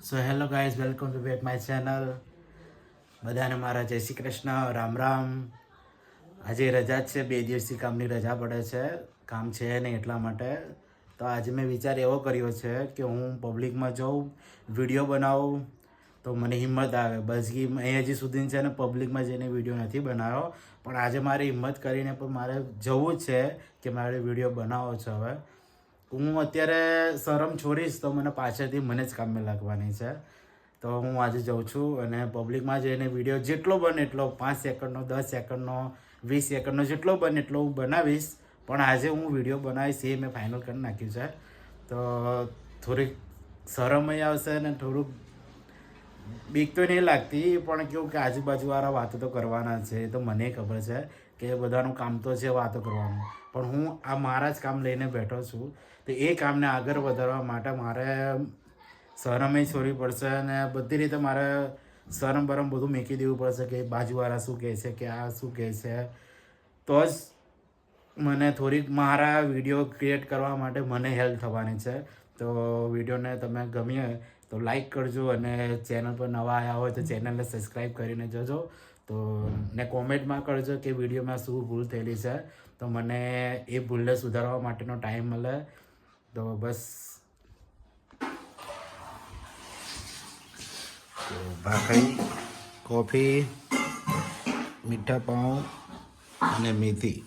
So hello guys, welcome to back my channel. બધાને મારા જય શ્રી કૃષ્ણ, રામ રામ. આજે રજા જ છે, 2 દિવસથી કામની રજા પડે છે, કામ છે નહીં એટલા માટે. તો આજે મેં વિચાર એવો કર્યો છે કે હું પબ્લિકમાં જાઉં, વિડીયો બનાવું તો મને હિંમત આવે. બસ કે અહીં હજી સુધી છે ને પબ્લિકમાં જઈને વિડીયો નથી બનાવ્યો, પણ આજે મારી હિંમત કરીને પણ મારે જવું જ છે કે મારે વિડીયો બનાવવો છે. હવે હું અત્યારે શરમ છોડીશ તો મને પાછળથી મને જ કામે લાગવાની છે. તો હું આજે જાઉં છું અને પબ્લિકમાં જઈને વિડીયો જેટલો બને એટલો 5 સેકન્ડનો, 10 સેકન્ડનો, 20 સેકન્ડનો જેટલો બને એટલો હું બનાવીશ. પણ આજે હું વિડીયો બનાવીશ એ મેં ફાઇનલ કરી નાખ્યું છે. તો થોડીક શરમય આવશે ને થોડુંક બીક તો નહીં લાગતી, પણ કેવું કે આજુબાજુવાળા વાતો તો કરવાના છે, એ તો મને ખબર છે કે બધાનું કામ તો છે વાતો કરવાનું. પણ હું આ મારા જ કામ લઈને બેઠો છું, તો એ કામને આગળ વધારવા માટે મારે શરમય છોડવી પડશે અને બધી રીતે મારે શરમ બરમ બધું મૂકી દેવું પડશે કે બાજુવાળા શું કહે છે, કે આ શું કહે છે. તો જ મને થોડીક મારા વિડીયો ક્રિએટ કરવા માટે મને હેલ્પ થવાની છે. તો વિડીયોને તમે ગમ્યો હોય તો લાઈક કરજો અને ચેનલ પર નવા આવ્યા હોય તો ચેનલને સબસ્ક્રાઈબ કરીને જજો. તો ને કોમેન્ટમાં કરજો કે વિડીયોમાં શું ભૂલ થયેલી છે, તો મને એ ભૂલને સુધારવા માટેનો ટાઈમ મળે. તો બસ ભાખરી, કોફી, મીઠા પાઉં અને મેથી.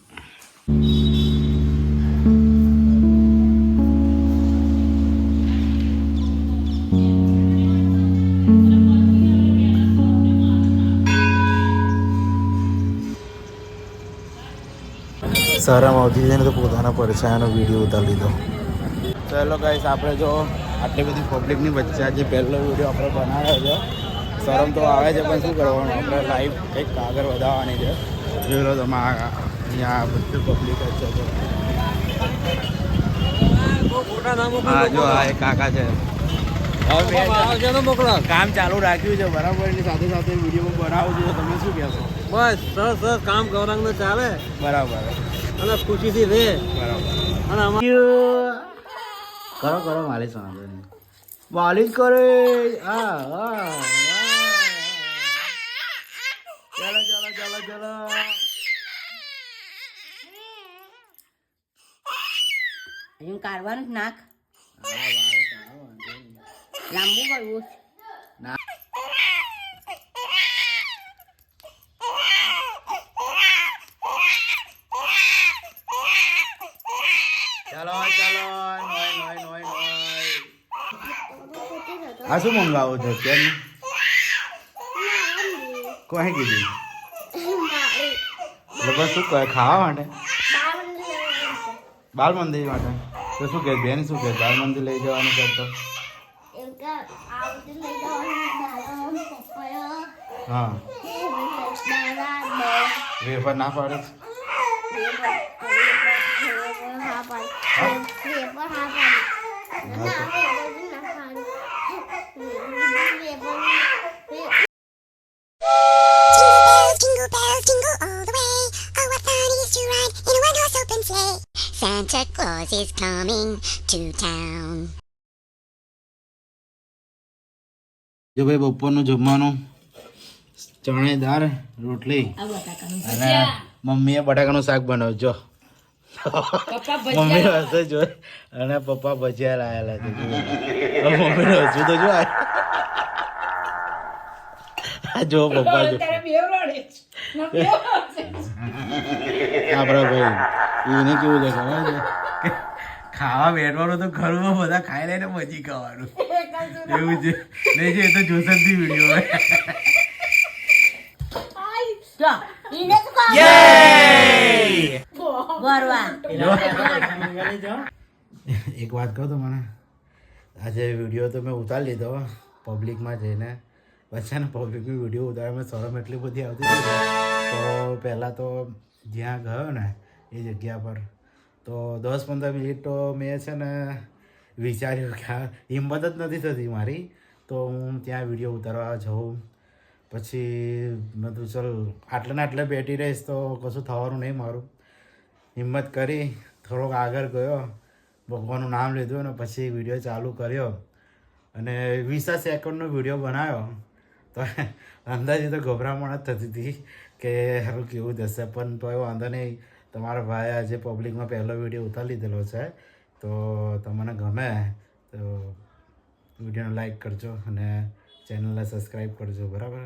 શરમ આવતી છે ને તો પોતાના પડછાયાનો વિડીયો ઉતારી લીધો. ચાલો ગાઈસ, આપણે જો આટલી બધી પબ્લિકની વચ્ચે આજે પહેલો વિડીયો આપણે બનાવ્યો છે. શરમ તો આવે છે પણ શું કરવાનું, આપણે લાઈવ કંઈક આગળ વધારવાની છે. જોઈ લો તમે, અહીંયા બધું પબ્લિક જ છે. હા જો આ એક કાકા છે, કામ ચાલુ રાખ્યું છે બરાબર, એની સાથે સાથે વિડીયો બનાવું છું. તમે શું કહેશો? બસ સરસ સરસ કામ કરવાનું ચાલે બરાબર અને ખુશીથી રે બરાબર. અને કરો કરો, માલિશ વાંધો નહીં, માલિશ કરે. હા હા, ચાલો ચાલો ચાલો ચાલો. એમ કાઢવાનું જ નાક હા વાળ કાઢો, વાંધો નહીં. લાંબુ કરવું ના ચાલો ચાલો, નોય નોય નોય નોય. આ શું મંગાવો છો? કેમ કોઈ કીધું? એટલે બસ શું કહે, ખાવા માટે? બાલ મંદિર માટે? તો શું કહે બેન, શું કહે બાલ મંદિર લઈ જવાનું કરતો? હા, વેફર ના પાડે? Jingle bells, jingle all the way. Oh, what fun it is to ride in a one-horse open sleigh. Santa Claus is coming to town. જો ભાઈ, બપોરનું જમવાનું ચણે દાળ રોટલી અને મમ્મીએ બટાકાનું શાક બનાવ્યું. જો મમ્મી હસે જો, અને પપ્પા ભજીયા લાયેલા છે. મમ્મીને હસવું તો જો, આ જો પપ્પા જો આપણા ભાઈ એને કેવું છે ખબર છે કે ખાવા બેઠવાનું તો ઘરમાં બધા ખાઈ લે ને પછી ખાવાનું એવું છે. નહીં છે એ તો જોશનથી વિડીયો એક વાત કહું તો મને, આજે વિડીયો તો મેં ઉતારી લીધો પબ્લિકમાં જઈને. પછી ને પબ્લિકની વિડીયો ઉતારવામાં શરમ એટલી બધી આવતી હતી ને, તો પહેલાં તો જ્યાં ગયો ને એ જગ્યા પર તો 10-15 મિનિટ તો મેં છે ને વિચાર્યું કે આ હિંમત જ નથી થતી મારી, તો હું ત્યાં વિડીયો ઉતારવા જાઉં. પછી મેં તો ચલ આટલે ને આટલે બેઠી રહીશ તો કશું થવાનું નહીં મારું. હિંમત કરી થોડોક આગળ ગયો, ભગવાનનું નામ લીધું ને પછી વિડીયો ચાલુ કર્યો. અને 20 સેકન્ડનો વિડીયો બનાવ્યો તો અંદાજે તો ગભરામણ જ થતી હતી કે હારું કેવું થશે, પણ તો વાંધો નહીં. તમારા ભાઈ આજે પબ્લિકમાં પહેલો વિડીયો ઉતારી લીધેલો છે, તો તમને ગમે તો વિડીયોને લાઈક કરજો અને ચેનલને સબસ્ક્રાઈબ કરજો, બરાબર.